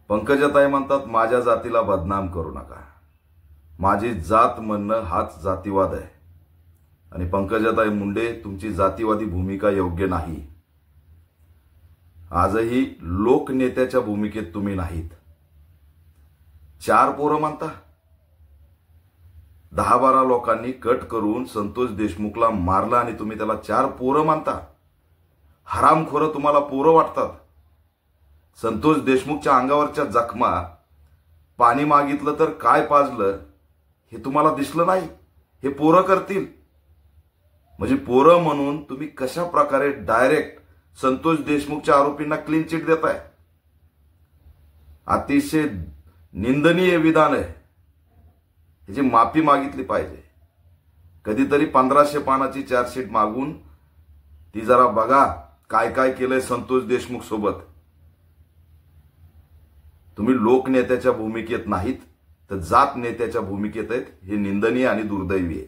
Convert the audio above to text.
पंकजाताई म्हणतात माझ्या जातीला बदनाम करू नका. माझी जात म्हणणं हाच जातीवाद आहे आणि पंकजाताई मुंडे तुमची जातीवादी भूमिका योग्य नाही. आजही लोकनेत्याच्या भूमिकेत तुम्ही नाहीत. 4 पोरं म्हणता. 10-12 लोकांनी कट करून संतोष देशमुखला मारला आणि तुम्ही त्याला 4 पोरं मानता. हरामखोरं तुम्हाला पोरं वाटतात. संतोष देशमुखच्या अंगावरच्या जखमा, पाणी मागितलं तर काय पाजलं हे तुम्हाला दिसलं नाही. हे पोरं करतील. म्हणजे पोरं म्हणून तुम्ही कशा प्रकारे डायरेक्ट संतोष देशमुखच्या आरोपींना क्लीन चिट देताय. अतिशय निंदनीय विधान आहे. ह्याची माफी मागितली पाहिजे. कधीतरी 1500 पानाची चार्जशीट मागून ती जरा बघा काय काय केलंय संतोष देशमुख सोबत. तुम्ही लोकनेत्याच्या भूमिकेत नाहीत तर जात नेत्याच्या भूमिकेत आहेत. हे निंदनीय आणि दुर्दैवी आहे.